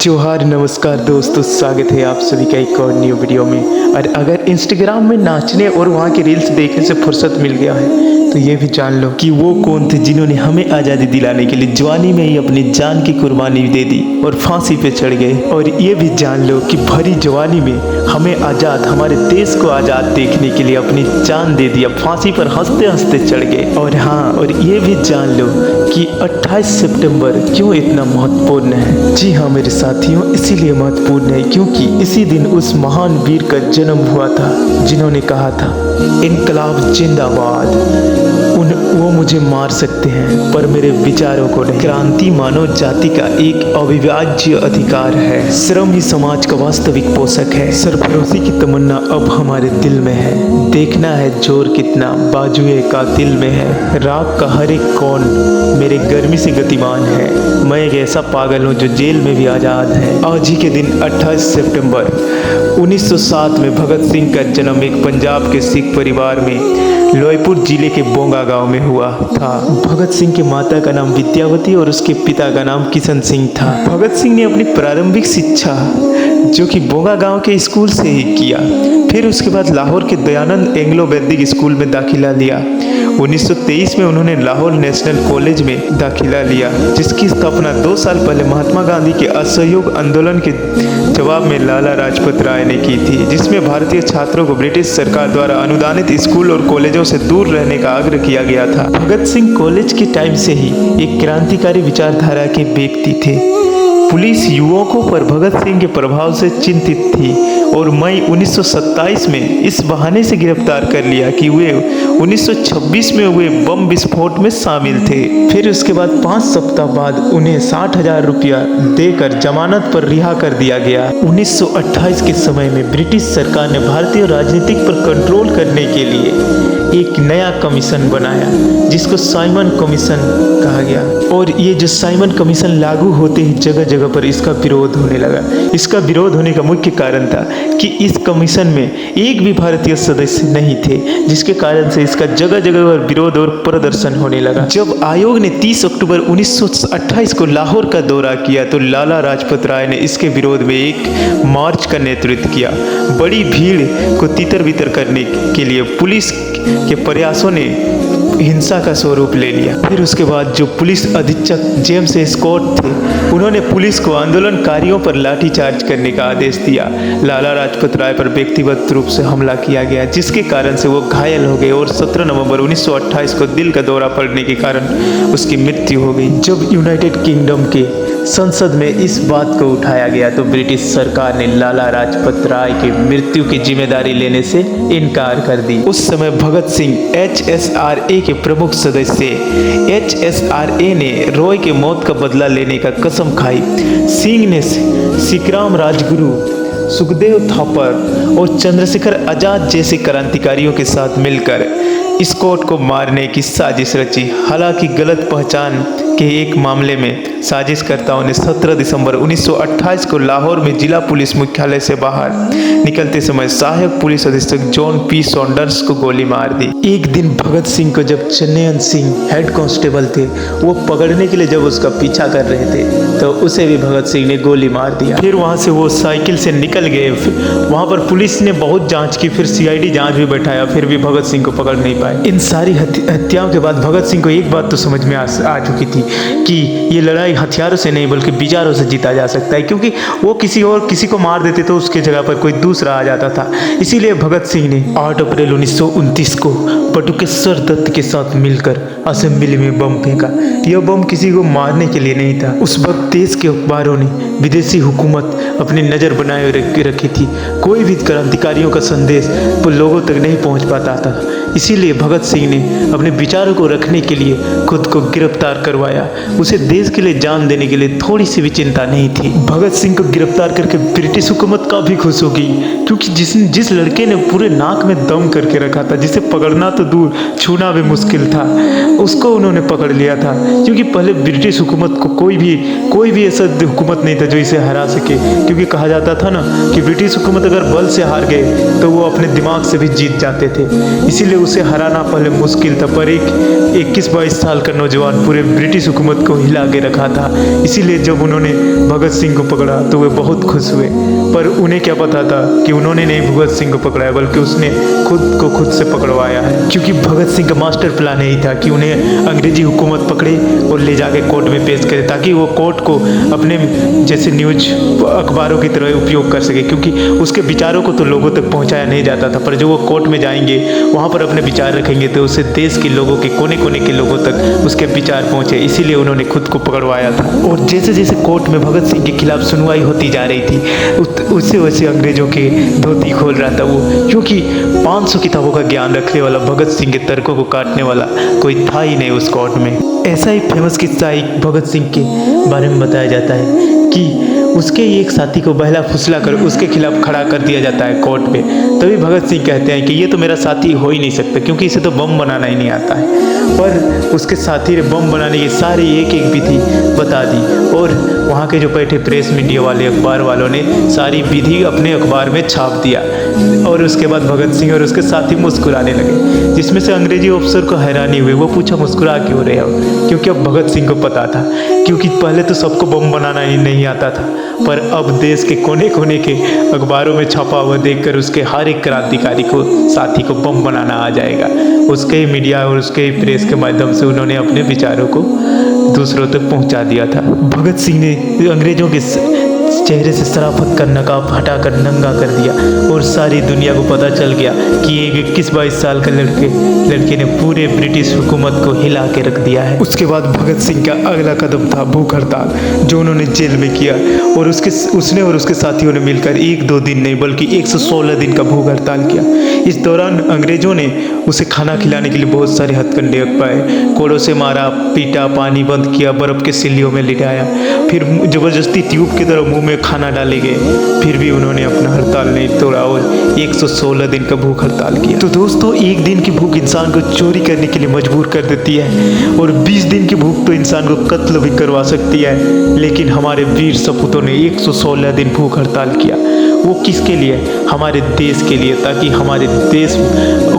जोहार नमस्कार दोस्तों, स्वागत है आप सभी का एक और न्यू वीडियो में। और अगर इंस्टाग्राम में नाचने और वहाँ के रील्स देखने से फुर्सत मिल गया है तो ये भी जान लो कि वो कौन थे जिन्होंने हमें आज़ादी दिलाने के लिए जवानी में ही अपनी जान की कुर्बानी दे दी और फांसी पे चढ़ गए। और ये भी जान लो कि भरी जवानी में हमें आज़ाद, हमारे देश को आज़ाद देखने के लिए अपनी जान दे दी, अब फांसी पर हंसते हंसते चढ़ गए। और हाँ, और ये भी जान लो कि 28 सितंबर क्यों इतना महत्वपूर्ण है। जी हाँ मेरे साथियों, इसीलिए महत्वपूर्ण है क्योंकि इसी दिन उस महान वीर का जन्म हुआ था जिन्होंने कहा था, इनकलाब जिंदाबाद। वो मुझे मार सकते हैं पर मेरे विचारों को नहीं। क्रांति मानव जाति का एक अविभाज्य अधिकार है। श्रम ही समाज का वास्तविक पोषक है। सरफरोशी की तमन्ना अब हमारे दिल में है। देखना है जोर कितना बाजुए का दिल में है। राग का हर एक कौन मेरे गर्मी से गतिमान है। मैं एक ऐसा पागल हूँ जो जेल में भी आज़ाद है। आज ही के दिन 28 सितंबर 1907 में भगत सिंह का जन्म एक पंजाब के सिख परिवार में लोईपुर जिले के बोंगा गांव में हुआ था। भगत सिंह की माता का नाम विद्यावती और उसके पिता का नाम किशन सिंह था। भगत सिंह ने अपनी प्रारंभिक शिक्षा जो कि बोंगा गांव के स्कूल से ही किया, फिर उसके बाद लाहौर के दयानंद एंग्लो वैदिक स्कूल में दाखिला लिया। 1923 में उन्होंने लाहौर नेशनल कॉलेज में दाखिला लिया, जिसकी स्थापना 2 साल पहले महात्मा गांधी के असहयोग आंदोलन के जवाब में लाला लाजपत राय ने की थी, जिसमें भारतीय छात्रों को ब्रिटिश सरकार द्वारा अनुदानित स्कूल और कॉलेजों से दूर रहने का आग्रह किया गया था। भगत सिंह कॉलेज के टाइम से ही एक क्रांतिकारी विचारधारा के व्यक्ति थे। पुलिस युवकों पर भगत सिंह के प्रभाव से चिंतित थी और मई 1927 में इस बहाने से गिरफ्तार कर लिया कि वे 1926 में हुए बम विस्फोट में शामिल थे। फिर उसके बाद 5 सप्ताह बाद उन्हें 60,000 रुपया देकर जमानत पर रिहा कर दिया गया। 1928 के समय में ब्रिटिश सरकार ने भारतीय राजनीतिक पर कंट्रोल करने के लिए एक नया कमीशन बनाया जिसको साइमन कमीशन कहा गया। और ये जो साइमन कमीशन लागू होते ही जगह जगह पर इसका विरोध होने लगा। इसका विरोध होने का मुख्य कारण था कि इस कमीशन में एक भी भारतीय सदस्य नहीं थे, जिसके कारण से इसका जगह जगह पर विरोध और प्रदर्शन होने लगा। जब आयोग ने 30 अक्टूबर 1928 को लाहौर का दौरा किया तो लाला लाजपत राय ने इसके विरोध में एक मार्च का नेतृत्व किया। बड़ी भीड़ को तितर बितर करने के लिए पुलिस के प्रयासों ने हिंसा का स्वरूप ले लिया। फिर उसके बाद जो पुलिस अधीक्षक जेम्स स्कॉट थे, उन्होंने पुलिस को आंदोलनकारियों पर लाठीचार्ज करने का आदेश दिया। लाला लाजपत राय पर व्यक्तिगत रूप से हमला किया गया, जिसके कारण से वो घायल हो गए और 17 नवंबर 1928 को दिल का दौरा पड़ने के कारण उसकी मृत्यु हो गई। जब यूनाइटेड किंगडम के संसद में इस बात को उठाया गया तो ब्रिटिश सरकार ने लाला लाजपत राय की मृत्यु की जिम्मेदारी लेने से इनकार कर दी। उस समय भगत सिंह HSRA के प्रमुख सदस्य। HSRA ने रॉय के मौत का बदला लेने का कसम खाई। सिंह ने सिकराम राजगुरु, सुखदेव थापर और चंद्रशेखर आजाद जैसे क्रांतिकारियों के साथ मिलकर स्कॉट को मारने की साजिश रची। हालांकि गलत पहचान के एक मामले में साजिशकर्ताओं ने 17 दिसंबर 1928 को लाहौर में जिला पुलिस मुख्यालय से बाहर निकलते समय सहायक पुलिस अधीक्षक जॉन पी सॉन्डर्स को गोली मार दी। एक दिन भगत सिंह को जब चन्नैयन सिंह हेड कांस्टेबल थे, वो पकड़ने के लिए जब उसका पीछा कर रहे थे तो उसे भी भगत सिंह ने गोली मार दिया। फिर वहाँ से वो साइकिल से निकल गए। वहाँ पर पुलिस ने बहुत जाँच की, फिर CID जाँच भी बैठाया, फिर भी भगत सिंह को पकड़ नहीं पाए। इन सारी हत्याओं के बाद भगत सिंह को एक बात तो समझ में आ चुकी थी कि ये लड़ाई हथियारों से नहीं बल्कि विचारों से जीता जा सकता है, क्योंकि वो किसी को मार देते तो उसके जगह पर कोई दूसरा आ जाता था। इसीलिए भगत सिंह ने 8 अप्रैल 1929 को बटुकेश्वर दत्त के साथ मिलकर असेंबली में बम फेंका। यह बम किसी को मारने के लिए नहीं था। उस वक्त देश के अखबारों ने विदेशी हुकूमत अपनी नज़र बनाए रखी थी। कोई भी क्रांतिकारियों का संदेश लोगों तक नहीं पहुंच पाता था। इसीलिए भगत सिंह ने अपने विचारों को रखने के लिए खुद को गिरफ्तार करवाया। उसे देश के लिए जान देने के लिए थोड़ी सी भी चिंता नहीं थी। भगत सिंह को गिरफ्तार करके ब्रिटिश हुकूमत काफ़ी खुश हो गई, क्योंकि जिस लड़के ने पूरे नाक में दम करके रखा था, जिसे पकड़ना तो दूर छूना भी मुश्किल था, उसको उन्होंने पकड़ लिया था। क्योंकि पहले ब्रिटिश हुकूमत को कोई कोई भी ऐसा हुकूमत नहीं था जो इसे हरा सके, क्योंकि कहा जाता था ना कि ब्रिटिश हुकूमत अगर बल से हार गए तो वो अपने दिमाग से भी जीत जाते थे। इसीलिए उसे हराना पहले मुश्किल था, पर एक 21-22 साल का नौजवान पूरे ब्रिटिश हुकूमत को हिला के रखा था। इसीलिए जब उन्होंने भगत सिंह को पकड़ा तो वे बहुत खुश हुए, पर उन्हें क्या पता था कि उन्होंने नहीं भगत सिंह को पकड़ा है, बल्कि उसने खुद को खुद से पकड़वाया है। क्योंकि भगत सिंह का मास्टर प्लान यही था कि उन्हें अंग्रेजी हुकूमत पकड़े और ले जाके कोर्ट में पेश करे, ताकि वो कोर्ट को अपने जैसे न्यूज अखबारों की तरह उपयोग कर सके, क्योंकि उसके विचारों को तो लोगों तक पहुंचाया नहीं जाता था, पर जो वो कोर्ट में जाएंगे वहाँ पर अपने विचार रखेंगे तो उससे देश के लोगों के कोने कोने के लोगों तक उसके विचार पहुँचे। इसीलिए उन्होंने खुद को पकड़वाया था। और जैसे जैसे कोर्ट में भगत सिंह के खिलाफ सुनवाई होती जा रही थी उससे वैसे अंग्रेजों के धोती खोल रहा था वो, क्योंकि 500 किताबों का ज्ञान रखने वाला भगत सिंह के तर्कों को काटने वाला कोई था ही नहीं उस कोर्ट में। ऐसा ही फेमस किस्सा एक भगत सिंह के बारे में बताया जाता है कि उसके एक साथी को बहला फुसला कर उसके खिलाफ खड़ा कर दिया जाता है कोर्ट पे। तभी भगत सिंह कहते हैं कि ये तो मेरा साथी हो ही नहीं सकता, क्योंकि इसे तो बम बनाना ही नहीं आता है। पर उसके साथी ने बम बनाने की सारी एक एक विधि बता दी, और वहाँ के जो बैठे प्रेस मीडिया वाले अखबार वालों ने सारी विधि अपने अखबार में छाप दिया। और उसके बाद भगत सिंह और उसके साथी मुस्कुराने लगे, जिसमें से अंग्रेजी अफसर को हैरानी हुई। वो पूछा मुस्कुरा क्यों रहे हो, क्योंकि अब भगत सिंह को पता था, क्योंकि पहले तो सबको बम बनाना ही नहीं आता था, पर अब देश के कोने कोने के अखबारों में छपा हुआ देखकर उसके हर एक क्रांतिकारी को साथी को बम बनाना आ जाएगा। उसके ही मीडिया और उसके ही प्रेस के माध्यम से उन्होंने अपने विचारों को दूसरों तक पहुंचा दिया था। भगत सिंह ने अंग्रेजों के चेहरे से शराफत का नकाब हटाकर नंगा कर दिया, और सारी दुनिया को पता चल गया कि एक 21-22 साल का लड़के ने पूरे ब्रिटिश हुकूमत को हिला के रख दिया है। उसके बाद भगत सिंह का अगला कदम था भूख हड़ताल, जो उन्होंने जेल में किया, और उसने और उसके साथियों ने मिलकर 1-2 दिन नहीं बल्कि 116 दिन का भूख हड़ताल किया। इस दौरान अंग्रेजों ने उसे खाना खिलाने के लिए बहुत सारे हथकंडे अपनाए, कोड़ों से मारा, पीटा, पानी बंद किया, बर्फ के सिल्लियों में लिटाया, फिर जबरदस्ती ट्यूब की तरह मुंह में खाना डाले गए। फिर भी उन्होंने अपना हड़ताल नहीं तोड़ा और 116 दिन का भूख हड़ताल किया। तो दोस्तों, एक दिन की भूख इंसान को चोरी करने के लिए मजबूर कर देती है, और 20 दिन की भूख तो इंसान को कत्ल भी करवा सकती है। लेकिन हमारे वीर सपूतों ने 116 दिन भूख हड़ताल किया। वो किसके लिए? हमारे देश के लिए, ताकि हमारे देश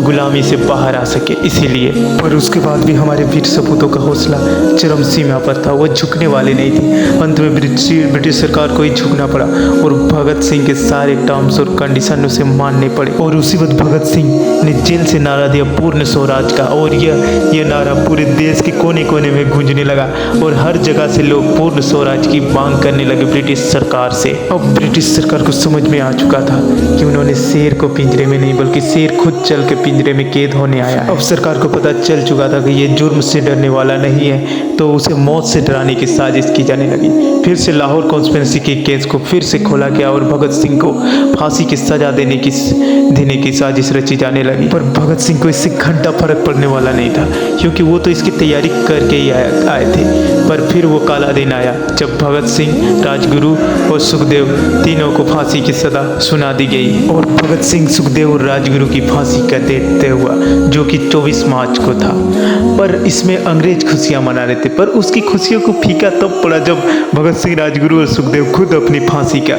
गुलामी से बाहर आ सके, इसीलिए। पर उसके बाद भी हमारे वीर सपूतों का हौसला चरम सीमा पर था, वो झुकने वाले नहीं थे। अंत में ब्रिटिश सरकार को ही झुकना पड़ा, और भगत सिंह के सारे टर्म्स और कंडीशन उसे मानने पड़े। और उसी वक्त भगत सिंह ने जेल से नारा दिया पूर्ण स्वराज का, और यह नारा पूरे देश के कोने कोने में गूंजने लगा, और हर जगह से लोग पूर्ण स्वराज की मांग करने लगे ब्रिटिश सरकार से। अब ब्रिटिश सरकार को समझ में आ चुका था कि उन्होंने शेर को पिंजरे में नहीं बल्कि शेर खुद चल के पिंजरे में कैद होने आया है। अब सरकार को पता चल चुका था कि ये जुर्म से डरने वाला नहीं है, तो उसे मौत से डराने की साजिश की जाने लगी। फिर से लाहौर कॉन्स्पिरेसी के केस को फिर से खोला गया, और भगत सिंह को फांसी की सजा देने की साजिश रची जाने लगी। पर भगत सिंह को इससे घंटा फर्क पड़ने वाला नहीं था, क्योंकि वो तो इसकी तैयारी करके ही आए थे। पर फिर वो काला दिन आया जब भगत सिंह, राजगुरु और सुखदेव तीनों को फांसी की सजा सुना दी गई। और भगत सिंह, सुखदेव और राजगुरु की फांसी का तय हुआ, जो कि 24 मार्च को था। पर इसमें अंग्रेज खुशियां मना रहे थे, पर उसकी खुशियों को फीका तब पड़ा जब भगत सिंह, राजगुरु और सुखदेव खुद अपनी फांसी का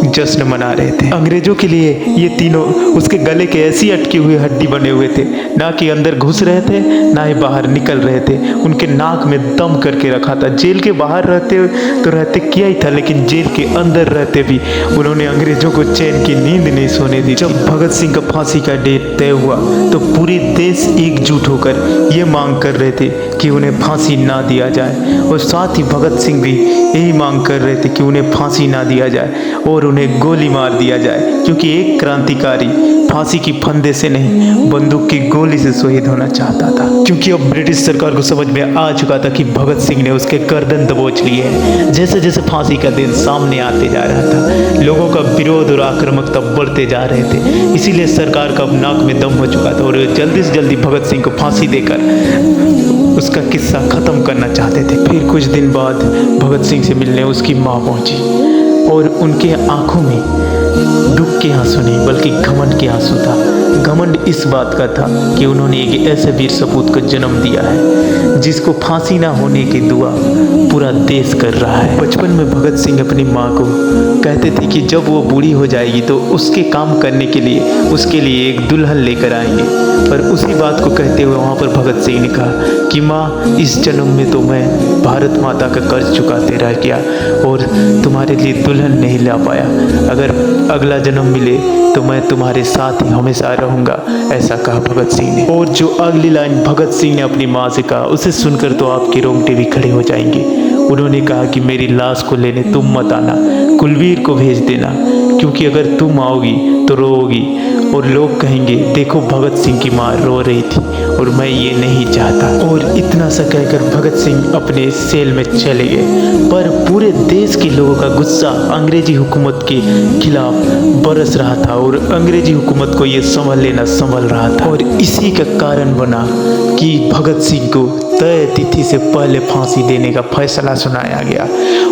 जश्न मना रहे थे। अंग्रेजों के लिए ये तीनों उसके गले के ऐसी अटकी हुई हड्डी बने हुए थे, ना कि अंदर घुस रहे थे ना ही बाहर निकल रहे थे। उनके नाक में दम करके रखा था। जेल के बाहर रहते किया ही था, लेकिन जेल के अंदर रहते भी उन्होंने अंग्रेजों को चैन की नींद नहीं सोने दी। जब भगत सिंह का फांसी का डेट तय हुआ तो पूरे देश एकजुट होकर ये मांग कर रहे थे कि उन्हें फांसी ना दिया जाए, और साथ ही भगत सिंह भी यही मांग कर रहे थे कि उन्हें फांसी ना दिया जाए और उन्हें गोली मार दिया जाए, क्योंकि एक क्रांतिकारी फांसी की फंदे से नहीं बंदूक की गोली से शहीद होना चाहता था। क्योंकि अब ब्रिटिश सरकार को समझ में आ चुका था कि भगत सिंह ने उसके गर्दन दबोच लिए है। जैसे जैसे फांसी का दिन सामने आते जा रहा था, लोगों का विरोध और आक्रामकता बढ़ते जा रहे थे। इसीलिए सरकार का अब नाक में दम हो चुका था, और जल्दी से जल्दी भगत सिंह को फांसी देकर उसका किस्सा खत्म करना चाहते थे। फिर कुछ दिन बाद भगत सिंह से मिलने उसकी माँ पहुंची, और उनके आंखों में दुख के आंसू नहीं बल्कि घमंड के आंसू था। घमंड इस बात का था कि उन्होंने एक ऐसे वीर सपूत को जन्म दिया है जिसको फांसी ना होने की दुआ पूरा देश कर रहा है। बचपन में भगत सिंह अपनी माँ को कहते थे कि जब वो बूढ़ी हो जाएगी तो उसके काम करने के लिए उसके लिए एक दुल्हन लेकर आएंगे। पर उसी बात को कहते हुए वहाँ पर भगत सिंह ने कहा कि माँ, इस जन्म में तो मैं भारत माता का कर्ज चुकाते रह गया और तुम्हारे लिए दुल्हन नहीं ला पाया। अगर अगला जन्म मिले तो मैं तुम्हारे साथ ही हमेशा रहूँगा, ऐसा कहा भगत सिंह ने। और जो अगली लाइन भगत सिंह ने अपनी माँ से कहा, उसे सुनकर तो आपके रोंगटे भी खड़े हो जाएंगे। उन्होंने कहा कि मेरी लाश को लेने तुम मत आना, कुलवीर को भेज देना, क्योंकि अगर तुम आओगी तो रोओगी और लोग कहेंगे देखो भगत सिंह की माँ रो रही थी और मैं ये नहीं चाहता। और इतना सा कहकर भगत सिंह अपने सेल में चले गए। पर पूरे देश के लोगों का गुस्सा अंग्रेजी हुकूमत के खिलाफ बरस रहा था और अंग्रेजी हुकूमत को ये संभल लेना संभल रहा था। और इसी का कारण बना कि भगत सिंह को तय तिथि से पहले फांसी देने का फैसला सुनाया गया।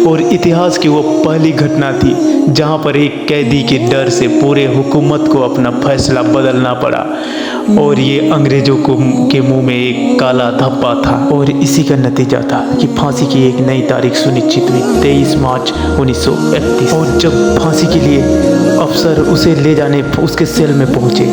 और इतिहास की वो पहली घटना थी जहां पर एक कैदी के डर से पूरे हुकूमत को अपना फैसला बदलना पड़ा और ये अंग्रेजों के मुंह में एक काला धब्बा था। और इसी का नतीजा था कि फांसी की एक नई तारीख सुनिश्चित हुई, 23 मार्च 1931। और जब फांसी के लिए अफसर उसे ले जाने उसके सेल में पहुंचे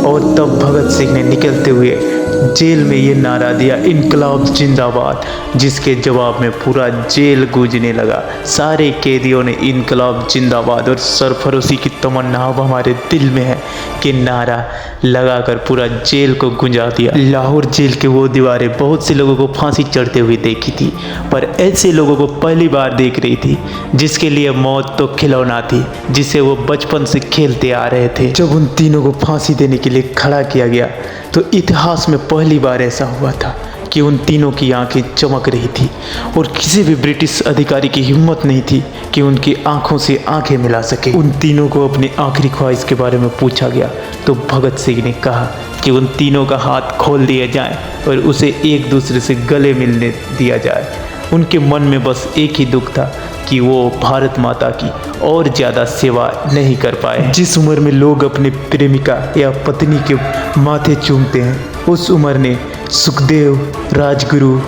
और तब भगत सिंह ने निकलते हुए जेल में ये नारा दिया, इनकलाब जिंदाबाद, जिसके जवाब में पूरा जेल गूंजने लगा। सारे कैदियों ने इनकलाब जिंदाबाद और सरफरोशी की तमन्ना अब हमारे दिल में है कि नारा लगाकर पूरा जेल को गुंजा दिया। लाहौर जेल के वो दीवारें बहुत से लोगों को फांसी चढ़ते हुए देखी थी, पर ऐसे लोगों को पहली बार देख रही थी जिसके लिए मौत तो खिलौना थी, जिसे वो बचपन से खेलते आ रहे थे। जब उन तीनों को फांसी देने के लिए खड़ा किया गया तो इतिहास में पहली बार ऐसा हुआ था कि उन तीनों की आंखें चमक रही थी और किसी भी ब्रिटिश अधिकारी की हिम्मत नहीं थी कि उनकी आंखों से आंखें मिला सके। उन तीनों को अपनी आखिरी ख्वाहिश के बारे में पूछा गया तो भगत सिंह ने कहा कि उन तीनों का हाथ खोल दिया जाए और उसे एक दूसरे से गले मिलने दिया जाए। उनके मन में बस एक ही दुख था कि वो भारत माता की और ज़्यादा सेवा नहीं कर पाए। जिस उम्र में लोग अपने प्रेमिका या पत्नी के माथे चूमते हैं, उस उम्र ने सुखदेव, राजगुरु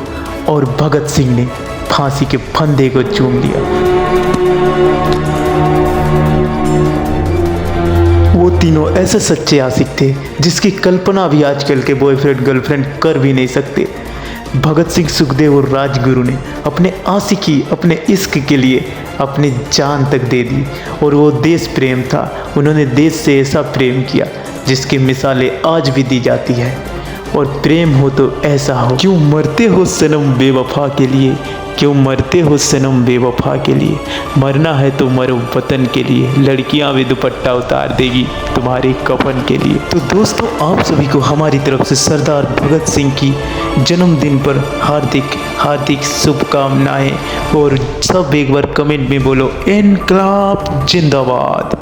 और भगत सिंह ने फांसी के फंदे को चूम लिया। वो तीनों ऐसे सच्चे आशिक थे जिसकी कल्पना भी आजकल के बॉयफ्रेंड गर्लफ्रेंड कर भी नहीं सकते। भगत सिंह, सुखदेव और राजगुरु ने अपने आशिकी, अपने इश्क के लिए अपनी जान तक दे दी और वो देश प्रेम था। उन्होंने देश से ऐसा प्रेम किया जिसकी मिसालें आज भी दी जाती है। और प्रेम हो तो ऐसा हो, क्यों मरते हो सनम बेवफा के लिए, क्यों मरते हो सनम बेवफा के लिए, मरना है तो मरो वतन के लिए, लड़कियां भी दुपट्टा उतार देगी तुम्हारे कफन के लिए। तो दोस्तों, आप सभी को हमारी तरफ से सरदार भगत सिंह की जन्मदिन पर हार्दिक हार्दिक शुभकामनाएं। और सब एक बार कमेंट में बोलो इनकलाब जिंदाबाद।